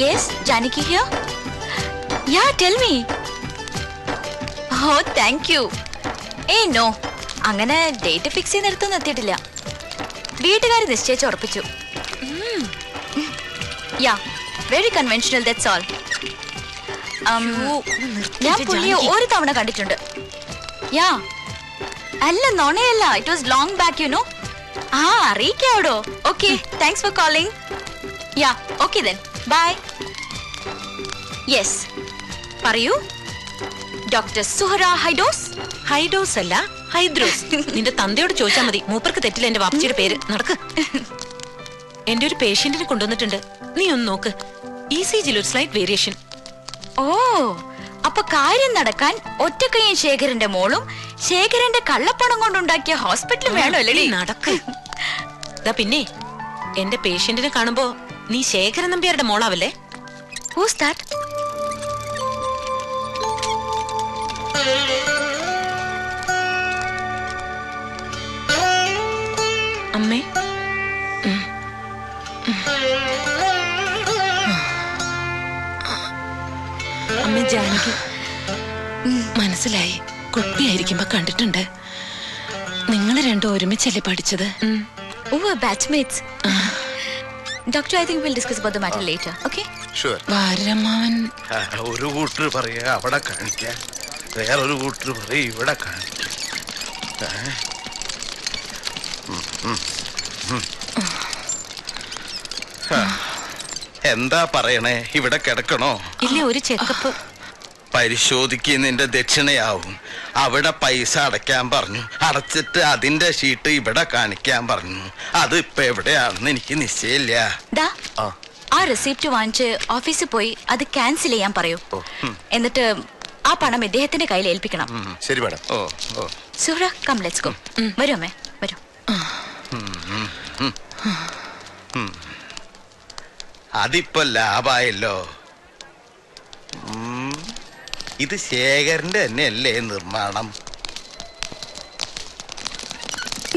Yes, Janaki here. Yeah, tell me. Oh, thank you. Hey, no. അങ്ങനെ date fix ചെയ്യുന്നിടത്തൊന്നും എത്തിയിട്ടില്ല. വീട്ടുകാർ നിശ്ചയിച്ച് ഉറപ്പിച്ചു. Yeah, very conventional, that's all. ഞാൻ പുള്ളിയെ ഒരു തവണ കണ്ടിട്ടുണ്ട്. യാ അല്ല നോണയല്ല, it was long back you know. ആ അറിയിക്കാവടോ. Okay, thanks for calling. Yeah okay then bye. Yes പറയൂ. ഡോക്ടർ സുഹറ ഹൈഡോസ്. ഹൈഡോസ് അല്ല, ഹൈദ്രോസ്. നിന്റെ തന്തയോട് ചോദിച്ചാൽ മതി, മൂപ്പർക്ക് തെറ്റില്ല എന്റെ വാപ്പച്ചിയുടെ പേര്. നടക്ക്. എന്റെ ഒരു പേഷ്യന്റിനെ കൊണ്ടുവന്നിട്ടുണ്ട്, നീ ഒന്ന് നോക്ക്. ECGയിൽ ഒരു സ്ലൈറ്റ് വേരിയേഷൻ. ഓ, അപ്പൊ കാര്യം നടക്കാൻ ഒറ്റക്കയ്യൻ ശേഖരന്റെ മോളും ശേഖരന്റെ കള്ളപ്പണം കൊണ്ടുണ്ടാക്കിയ ഹോസ്പിറ്റലും വേണമല്ലേ? നടക്ക്. പിന്നെ എന്റെ പേഷ്യന്റിനെ കാണുമ്പോ നീ ശേഖരൻ നമ്പ്യാരുടെ മോളാവല്ലേ? Who's that? അമ്മേ. അമ്മ ജാനകി. മനസ്സിലായി, കുട്ടിയായിരിക്കുമ്പോ കണ്ടിട്ടുണ്ട്. നിങ്ങൾ രണ്ടും ഒരുമിച്ചല്ലേ പഠിച്ചത്? Batchmates. Doctor, I think we'll discuss about the matter later. Okay? Sure. വാരമാവൻ ഒരു കൂട്ടർ പറയാ അവിടെ കാണിക്കാൻ, വേറൊരു കൂട്ടർ പറയാ ഇവിടെ കാണിക്കാൻ. എന്താ പറയണേ? ഇവിടെ കിടക്കണോ? ഇല്ല, ഒരു ചെക്കപ്പ്. പരിശോധിക്കുന്നതിന്റെ ദക്ഷിണയാവും. അവിടെ പൈസ അടയ്ക്കാൻ പറഞ്ഞു, അടച്ചിട്ട് അതിന്റെ ഷീട്ട് ഇവിടെ കാണിക്കാൻ പറഞ്ഞു. അത് ഇപ്പൊ എവിടെയാണെന്ന് എനിക്ക് നിശ്ചയില്ല. ആ റെസിപ്റ്റ് വാങ്ങിച്ച് ഓഫീസിൽ പോയി അത് ക്യാൻസൽ ചെയ്യാൻ പറയൂ. എന്നിട്ട് ആ പണം ഇദ്ദേഹത്തിന്റെ കയ്യിൽ ഏൽപ്പിക്കണം. ശരി madam. Suhra, come let's go. വരൂ അമ്മേ, വരൂ. അതിപ്പോ ലാഭായല്ലോ. ഇത് ശേഖരന്റെ തന്നെയല്ലേ നിർമ്മാണം?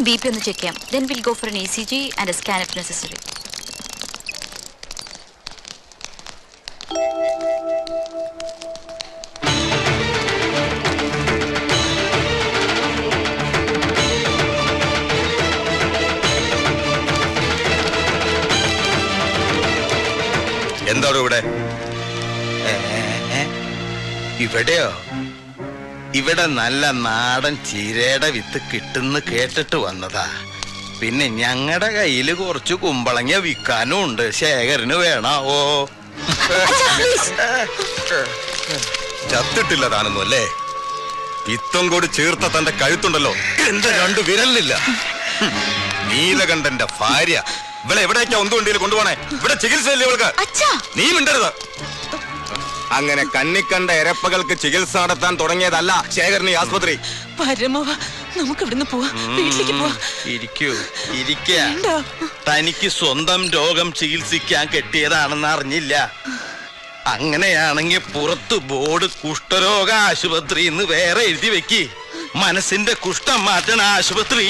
BP ഒന്ന് ചെക്ക് ചെയ്യാം. Then we'll go for an ECG and a scan if necessary. എന്താണ് ഇവിടെ? ഇവിടെയോ? ഇവിടെ നല്ല നാടൻ ചീരയുടെ വിത്ത് കിട്ടുന്ന് കേട്ടിട്ട് വന്നതാ. പിന്നെ ഞങ്ങളുടെ കയ്യില് കുറച്ച് കുമ്പളങ്ങ വിൽക്കാനും ഉണ്ട്. ശേഖരന് വേണാവോ? ചത്തിട്ടില്ല താനൊന്നും അല്ലേ? പിത്തം കൂടി ചേർത്ത തന്റെ കഴുത്തുണ്ടല്ലോ, എന്റെ രണ്ടു വിരലില്ല. നീലകണ്ഠന്റെ ഭാര്യ. ഇവിടെ എവിടേക്കാ ഒന്നുകൊണ്ടിയിൽ കൊണ്ടുപോണേ? ഇവിടെ ചികിത്സയില്ലേ ഇവൾക്ക്? നീ മിണ്ടരുത്. അങ്ങനെ കണ്ണിക്കണ്ട എരപ്പകൾക്ക് ചികിത്സ നടത്താൻ തുടങ്ങിയതല്ല ശേഖരൻ ഈ ആസ്പത്രി. നമുക്ക് ഇവിടുന്ന് പോവാം, വീട്ടിലേക്ക് പോവാം. തനിക്ക് സ്വന്തം രോഗം ചികിത്സിക്കാൻ കെട്ടിയതാണെന്ന് അറിഞ്ഞില്ല. അങ്ങനെയാണെങ്കിൽ പുറത്ത് ബോർഡ് കുഷ്ഠരോഗ ആശുപത്രി എന്ന് വേറെ എഴുതി വെക്കി. മനസ്സിന്റെ കുഷ്ഠം മാറ്റണ ആശുപത്രി.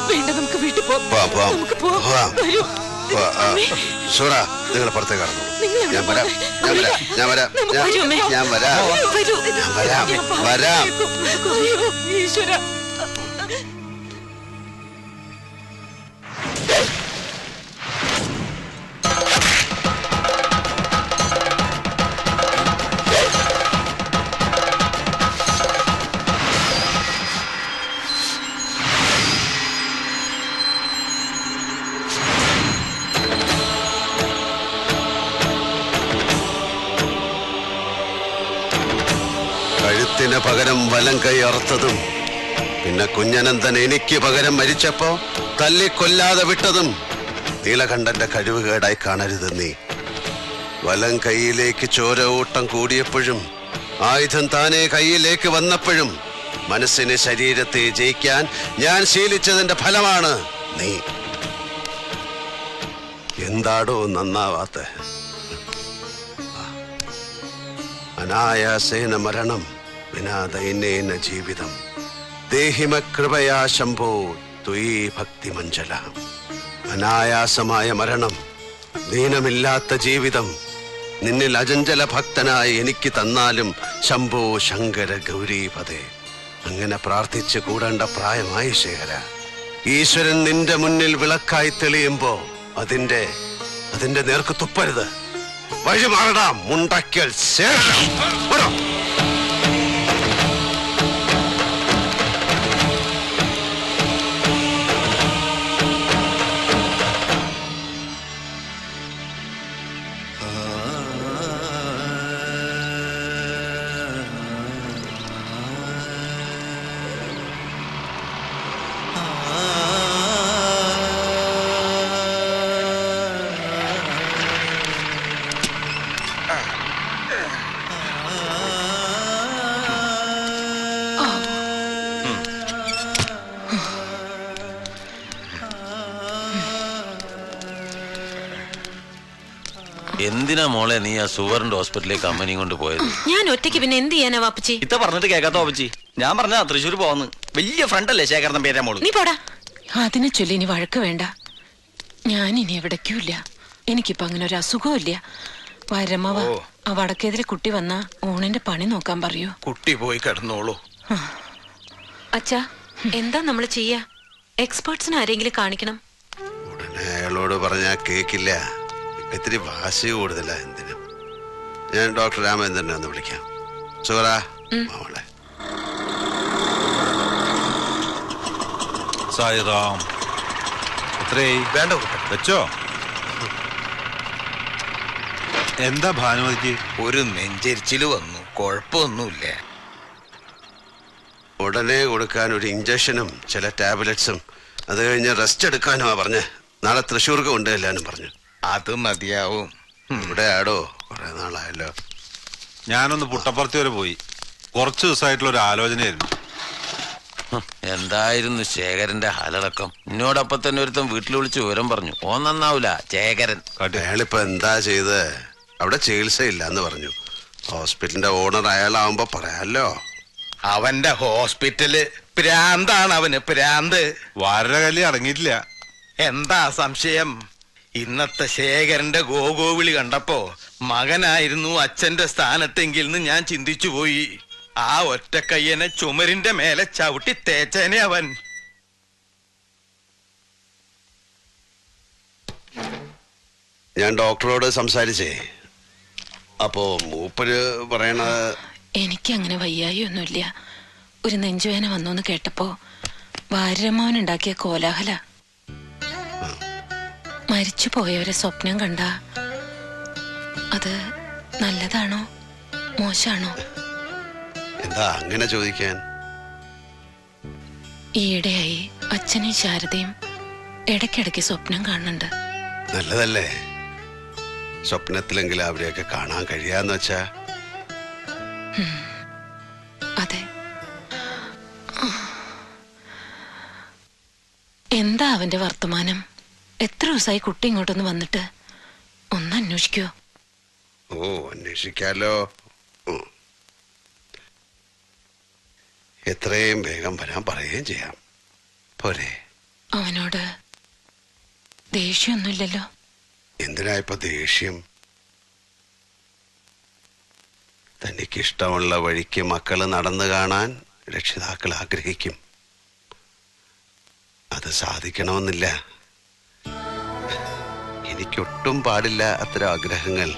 വേണ്ട, നമുക്ക് വീട്ടിൽ പോവാം. സൂറ, നിങ്ങൾ പുറത്തേക്ക് കടന്നു. ഞാൻ വരാം. ഈശ്വര. കഴുത്തിന് പകരം വലം കൈ അറുത്തതും, പിന്നെ കുഞ്ഞനന്തൻ എനിക്ക് പകരം മരിച്ചപ്പോ തല്ലിക്കൊല്ലാതെ വിട്ടതും നീലകണ്ഠന്റെ കഴിവുകേടായി കാണരുത് നീ. വലം കൈയിലേക്ക് ചോര ഊട്ടം കൂടിയപ്പോഴും ആയുധം താനെ കൈയിലേക്ക് വന്നപ്പോഴും മനസ്സിന് ശരീരത്തെ ജയിക്കാൻ ഞാൻ ശീലിച്ചതിന്റെ ഫലമാണ് നീ. എന്താടോ നന്നാവാത്ത? അനായാസേന മരണം വിനാ ദൈന്യേന ജീവിതം ദേഹിമ കൃപയാ ശംഭോ ത്വയീ ഭക്തിമഞ്ജല. അനായാസമായ മരണം, ദീനമില്ലാത്ത ജീവിതം നിന്നിൽ അചഞ്ചല ഭക്തനായി എനിക്ക് തന്നാലും ശംഭോ ശങ്കര ഗൗരീപദേ. അങ്ങനെ പ്രാർത്ഥിച്ച് കൂടേണ്ട പ്രായമായി ശേഖര. ഈശ്വരൻ നിന്റെ മുന്നിൽ വിളക്കായി തെളിയുമ്പോ അതിന്റെ നേർക്ക് തുപ്പരുത്. വഴി മാറടാ മുണ്ടക്കൽ ശേഖര. എന്തിനാ മോളെ നീ ആ സുവറിന്റെ ഹോസ്പിറ്റലിലേക്ക് അമ്മനെയും കൊണ്ട് പോയത്? ഞാൻ ഒറ്റയ്ക്ക് പിന്നെ എന്ത് ചെയ്യാനാ വാപ്പച്ചി? ഇത്ത പറഞ്ഞിട്ട് കേൾക്കാത്ത വാപ്പച്ചി. ഞാൻ പറഞ്ഞ തൃശ്ശൂർ പോന്ന്. വലിയ ഫ്രണ്ടല്ലേ ശേഖരൻ പേരാ മോള്. നീ പോടാ. അതിനെ ചൊല്ലി ഇനി വഴക്ക് വേണ്ട. ഞാൻ ഇനി എവിടേക്കുമില്ല. എനിക്കിപ്പോ അങ്ങനെ ഒരു അസുഖവും ഇല്ല. വരമ്മവ ആ വടക്കേതിരെ കുട്ടി വന്നാ ഊണിന്റെ പണി നോക്കാൻ പറയൂ. കുട്ടി പോയി കിടന്നോളൂ. അച്ഛാ, എന്താ നമ്മള് ചെയ്യാ? എക്സ്പേർട്സിന് ആരെങ്കിലും കാണിക്കണം. ഉടനെ അയാളോട് പറഞ്ഞാ കേക്കില്ല. ഇത്തിരി വാശി കൂടുതല. എന്തിനും ഞാൻ ഡോക്ടർ രാമചന്ദ്രനെ ഒന്ന് വിളിക്കാം. സുഹറാ മോളെ. സായിറാം. വേണ്ട വെച്ചോ. എന്താ ഭാനുമതിക്ക്? ഒരു നെഞ്ചരിച്ചില് വന്നു. കുഴപ്പമൊന്നുമില്ല. ഉടനെ കൊടുക്കാൻ ഒരു ഇഞ്ചക്ഷനും ചില ടാബ്ലറ്റ്സും അത് കഴിഞ്ഞ് റെസ്റ്റ് എടുക്കാനുമാ പറഞ്ഞ്. നാളെ തൃശ്ശൂർക്ക് കൊണ്ടുവല്ലാനും പറഞ്ഞു. അത് മതിയാവും. ഇവിടെ ആടോ കുറെ നാളായല്ലോ. ഞാനൊന്ന് പുട്ടപ്പുറത്ത് വരെ പോയി. കുറച്ചു ദിവസമായിട്ടുള്ള ഒരു ആലോചനയായിരുന്നു. എന്തായിരുന്നു ശേഖരന്റെ ഹാലടക്കം? എന്നോടൊപ്പം തന്നെ ഒരുത്തൻ വീട്ടിൽ വിളിച്ച് വിവരം പറഞ്ഞു. ഓ നന്നാവൂല ശേഖരൻ. അയാളിപ്പോ എന്താ ചെയ്ത്? അവിടെ ചികിത്സയില്ല എന്ന് പറഞ്ഞു. ഹോസ്പിറ്റലിന്റെ ഓണർ അയാളാവുമ്പോ പറയാലോ. അവന്റെ ഹോസ്പിറ്റല് പ്രാന്താണ്. അവന് പ്രാന്ത്. വാരര കല്ലി അടങ്ങിയിട്ടില്ല. എന്താ സംശയം? ഇന്നത്തെ ശേഖരന്റെ ഗോഗോവിളി കണ്ടപ്പോ മകനായിരുന്നു അച്ഛന്റെ സ്ഥാനത്തെങ്കിൽ ഞാൻ ചിന്തിച്ചു പോയി. ആ ഒറ്റക്കയ്യനെ ചുമരിന്റെ മേലെ ചവിട്ടി തേച്ചേനെ അവൻ. ഞാൻ ഡോക്ടറോട് സംസാരിച്ചേ. അപ്പോ മൂപ്പര് പറയണത് എനിക്കങ്ങനെ വയ്യായി ഒന്നുമില്ല. ഒരു നെഞ്ചുവേന വന്നോന്ന് കേട്ടപ്പോ വാര്യമ്മവൻ ഉണ്ടാക്കിയ കോലാഹല. മരിച്ചു പോയവരെ സ്വപ്നം കണ്ട അത് നല്ലതാണോ മോശാണോ? എന്താ അങ്ങനെ ചോദിക്കാൻ? ഈയിടെയായി അച്ഛനെയും ശാരദയും ഇടയ്ക്കിടയ്ക്ക് സ്വപ്നം കാണുന്നുണ്ട്. നല്ലതല്ലേ? സ്വപ്നത്തിലെങ്കിലും അവരെയൊക്കെ കാണാൻ കഴിയാന്ന് വെച്ചാ. അതെ. എന്താ അവന്റെ വർത്തമാനം? എത്ര ദിവസമായി കുട്ടി ഇങ്ങോട്ടൊന്ന് വന്നിട്ട്? ഒന്ന് അന്വേഷിക്കോ? ഓ അന്വേഷിക്കാലോ. എത്രയും വേഗം വരാൻ പറയുകയും ചെയ്യാം. പോരെ? അവനോട് ദേഷ്യമൊന്നുമില്ലല്ലോ? എന്തിനാ ഇപ്പൊ ദേഷ്യം? തനിക്കിഷ്ടമുള്ള വഴിക്ക് മക്കള് നടന്നു കാണാൻ രക്ഷിതാക്കൾ ആഗ്രഹിക്കും. അത് സാധിക്കണമെന്നില്ല. എനിക്കൊട്ടും പാടില്ല അത്തരം ആഗ്രഹങ്ങൾ.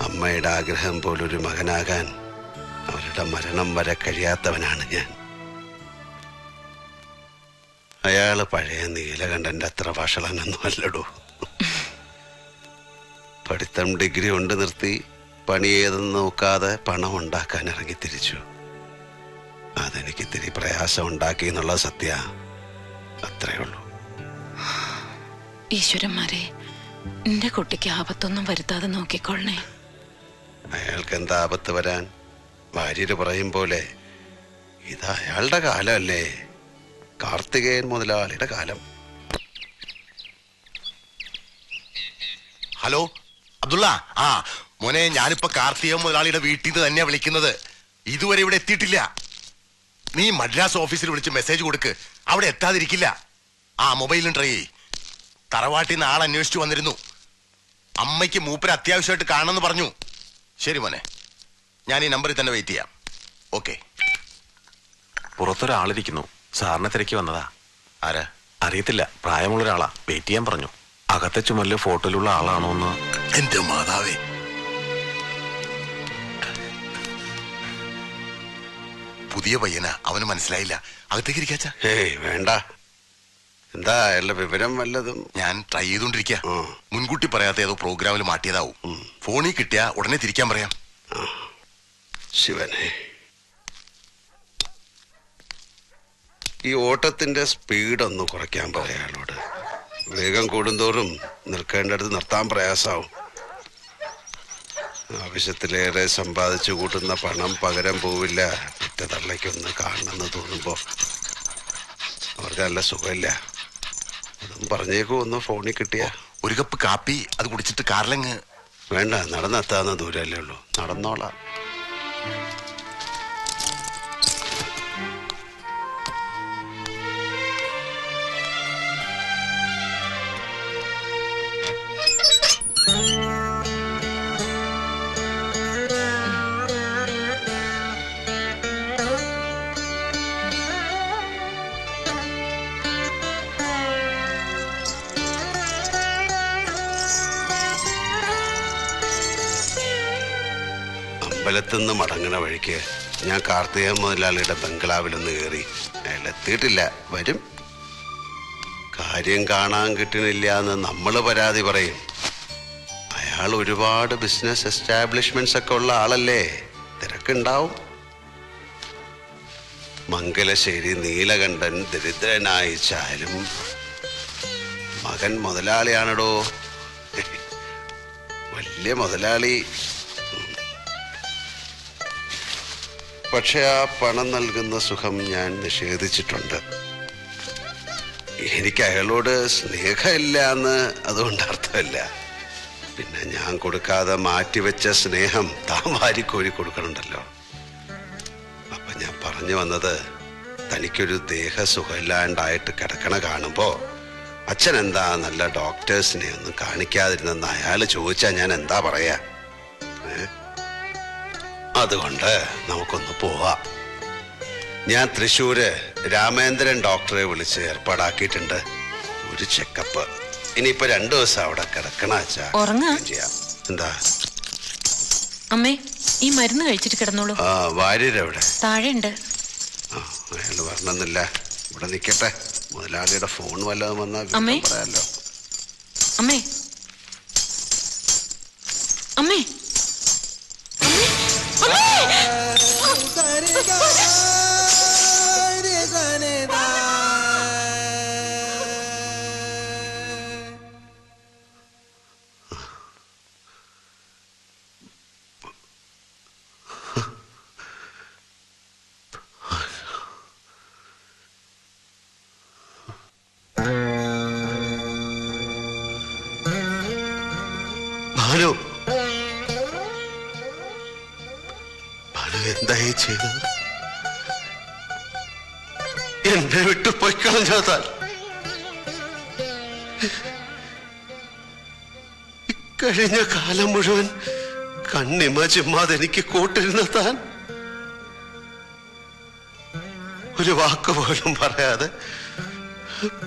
അമ്മയുടെ ആഗ്രഹം പോലൊരു മകനാകാൻ അവരുടെ മരണം വരെ കഴിയാത്തവനാണ് ഞാൻ. അയാള് പഴയ നീലകണ്ഠന്റെ അത്ര വഷളനൊന്നും അല്ലടൂ. പഠിത്തം ഡിഗ്രി കൊണ്ട് നിർത്തി പണി ഏതെന്ന് നോക്കാതെ പണം ഉണ്ടാക്കാൻ ഇറങ്ങി തിരിച്ചു. അതെനിക്ക് ഇത്തിരി പ്രയാസം ഉണ്ടാക്കി എന്നുള്ള സത്യ. അത്രേ ഉള്ളൂ. ഈശ്വരന്മാരെ, എന്റെ കുട്ടിക്ക് ആപത്തൊന്നും വരുത്താതെ നോക്കിക്കൊള്ളണേ. അയാൾക്ക് എന്താ ആപത്ത് വരാൻ? ഭാര്യര് പറയും പോലെ ഇത് അയാളുടെ കാലമല്ലേ, കാർത്തികേയൻ മുതലാളിയുടെ കാലം. ഹലോ അബ്ദുള്ള. ആ മോനെ, ഞാനിപ്പോ കാർത്തിക മുതലാളിയുടെ വീട്ടിൽ നിന്ന് തന്നെയാ വിളിക്കുന്നത്. ഇതുവരെ ഇവിടെ എത്തിയിട്ടില്ല. നീ മദ്രാസ് ഓഫീസിൽ വിളിച്ച് മെസ്സേജ് കൊടുക്ക്, അവിടെ എത്താതിരിക്കില്ല. ആ മൊബൈലും ട്രൈ ചെയ്. തറവാട്ടിൽ നിന്ന് ആൾ അന്വേഷിച്ചു വന്നിരുന്നു. അമ്മയ്ക്ക് മൂപ്പര് അത്യാവശ്യമായിട്ട് കാണണമെന്ന് പറഞ്ഞു. ശരി മോനെ, ഞാൻ ഈ നമ്പറിൽ തന്നെ വെയിറ്റ് ചെയ്യാം. ഓക്കെ. പുറത്തൊരാളിരിക്കുന്നു, സാറിനെ തിരക്കി വന്നതാ. ആരാ? അറിയത്തില്ല, പ്രായമുള്ളൊരാളാ. വെയിറ്റ് ചെയ്യാൻ പറഞ്ഞു. അകത്തെ ചുമലിലെ ഫോട്ടോയിലുള്ള ആളാണോ എന്ന്. എന്റെ മാതാവേ, പുതിയ പയ്യനാ, അവന് മനസ്സിലായില്ല. അകത്തേക്ക് ഇരിക്കാച്ച. ഏയ് വേണ്ട. എന്താ അയാളുടെ വിവരം വല്ലതും? ഞാൻ ട്രൈ ചെയ്തോണ്ടിരിക്ക. മുൻകൂട്ടി പറയാത്ത ഏതോ പ്രോഗ്രാമിൽ മാറ്റിയതാവും. ഫോണിൽ കിട്ടിയാ ഉടനെ തിരിക്കാൻ പറയാം. ശിവനെ, ഈ ഓട്ടത്തിന്റെ സ്പീഡ് ഒന്ന് കുറയ്ക്കാൻ പറയാം അയാളോട്. വേഗം കൂടുന്തോറും നിൽക്കേണ്ടടുത്ത് നിർത്താൻ പ്രയാസാവും. ആവശ്യത്തിലേറെ സമ്പാദിച്ചു കൂട്ടുന്ന പണം പകരം പോവില്ല. പിറ്റ തള്ളയ്ക്കൊന്ന് കാണണമെന്ന് തോന്നുമ്പോ അവർക്ക് നല്ല സുഖമില്ല. അതും പറഞ്ഞേക്കും. ഒന്ന് ഫോണിൽ കിട്ടിയ ഒരു കപ്പ് കാപ്പി അത് കുടിച്ചിട്ട് കാറിലങ്ങ്. വേണ്ട, നടന്നെത്താവുന്ന ദൂരല്ലേ ഉള്ളൂ. നടന്നോളാം. അമ്പലത്തുനിന്ന് മടങ്ങണ വഴിക്ക് ഞാൻ കാർത്തിക മുതലാളിയുടെ ബംഗ്ലാവിലൊന്ന് കയറി. അയാൾ എത്തിയിട്ടില്ല, വരും. കാര്യം കാണാൻ കിട്ടണില്ല എന്ന് നമ്മൾ പരാതി പറയും. അയാൾ ഒരുപാട് ബിസിനസ് എസ്റ്റാബ്ലിഷ്മെന്റ്സ് ഒക്കെ ഉള്ള ആളല്ലേ, തിരക്കുണ്ടാവും. മംഗലശ്ശേരി നീലകണ്ഠൻ ദരിദ്രനായിച്ചാലും മകൻ മുതലാളിയാണടോ, വലിയ മുതലാളി. പക്ഷെ ആ പണം നൽകുന്ന സുഖം ഞാൻ നിഷേധിച്ചിട്ടുണ്ട്. എനിക്ക് അയാളോട് സ്നേഹമില്ല എന്ന് അതുകൊണ്ട് അർത്ഥമില്ല. പിന്നെ ഞാൻ കൊടുക്കാതെ മാറ്റിവെച്ച സ്നേഹം താൻ വാരിക്കോരി കൊടുക്കണുണ്ടല്ലോ. അപ്പൊ ഞാൻ പറഞ്ഞു വന്നത്, തനിക്കൊരു ദേഹസുഖമില്ലാണ്ടായിട്ട് കിടക്കണ കാണുമ്പോ അച്ഛൻ എന്താ നല്ല ഡോക്ടേഴ്സിനെ ഒന്നും കാണിക്കാതിരുന്നെന്ന് അയാൾ ചോദിച്ചാൽ ഞാൻ എന്താ പറയാ? അതുകൊണ്ട് നമുക്കൊന്ന് പോവാം. ഞാൻ തൃശ്ശൂര് രാമേന്ദ്രൻ ഡോക്ടറെ വിളിച്ച് ഏർപ്പാടാക്കിയിട്ടുണ്ട്. ഒരു ചെക്കപ്പ്. ഇനിയിപ്പോ 2 ദിവസം അവിടെ കിടക്കണ അച്ഛാ. ചെയ്യാം. എന്താ അമ്മേ, ഈ മരുന്ന് കഴിച്ചിട്ട് കിടന്നോളൂ. ആ വാര്യരെവിടെ? താഴെയുണ്ട്. ആ അയാള് വരണമെന്നില്ല, ഇവിടെ നിക്കട്ടെ. മുതലാളിയുടെ ഫോൺ വല്ലതും വന്നാൽ പറയാലോ. അമ്മേ, അമ്മേ, ഭാനു, എന്തായി ചെയ്തത്? എന്നെ വിട്ടു പോയി കളഞ്ഞാൽ ഇക്കഴിഞ്ഞ കാലം മുഴുവൻ കണ്ണിമ ചിമ്മാതെ എനിക്ക് കൂട്ടിരുന്ന താൻ ഒരു വാക്ക് പോലും പറയാതെ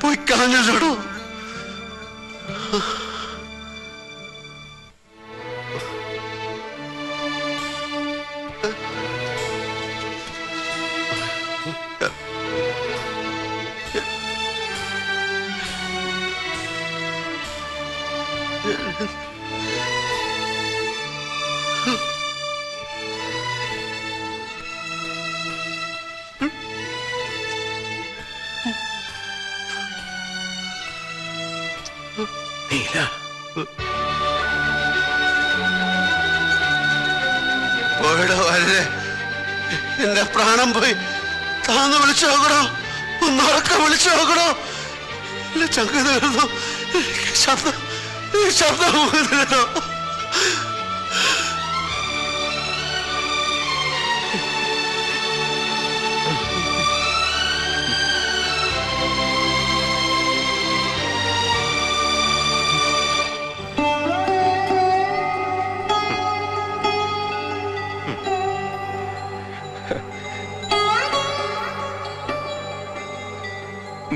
പോയി കളഞ്ഞോ? പോയിടോ വരെ, എന്റെ പ്രാണം പോയി. താന്ന് വിളിച്ചു നോക്കണോ? ഒന്നുറക്കം വിളിച്ചു നോക്കണോ? ചങ്ക തീർന്നു. ശബ്ദം ശബ്ദം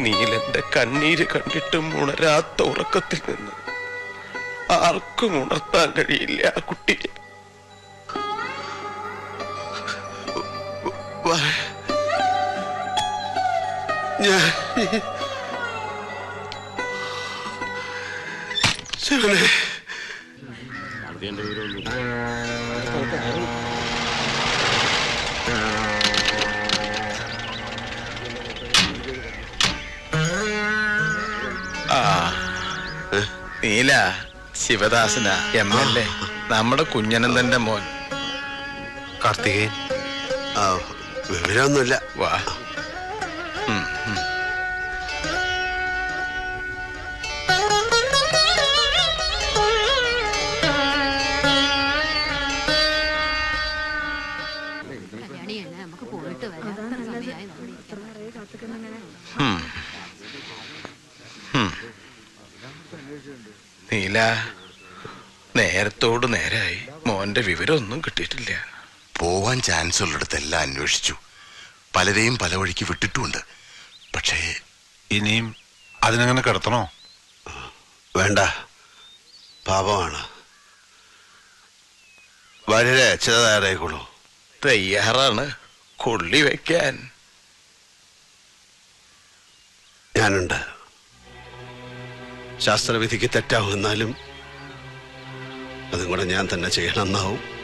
നീലന്റെ കണ്ണീര് കണ്ടിട്ടും ഉണരാത്ത ഉറക്കത്തിൽ നിന്ന് ആർക്കും ഉണർത്താൻ കഴിയില്ല ആ കുട്ടിയെ. ശിവനെ, നീല ശിവദാസന MLA, നമ്മുടെ കുഞ്ഞനന്ദന്റെ മോൻ. കാർത്തികേയൻ. വിവരമൊന്നുമില്ല. വാ. നീല, നേരത്തോട് നേരായി മോന്റെ വിവരമൊന്നും കിട്ടിയിട്ടില്ല. പോവാൻ ചാൻസ് ഉള്ളിടത്തെല്ലാം അന്വേഷിച്ചു, പലരെയും പല വഴിക്ക് വിട്ടിട്ടുമുണ്ട്. പക്ഷേ ഇനിയും അതിനങ്ങനെ കിടത്തണോ? വേണ്ട, പാപമാണ്. വളരെ അച്ഛതായിക്കോളൂ. തയ്യാറാണ് കൊള്ളി വെക്കാൻ. ഞാനുണ്ട്. ശാസ്ത്രവിധിക്ക് തെറ്റാവുന്നാലും അതും കൂടെ ഞാൻ തന്നെ ചെയ്യണമെന്നാവും.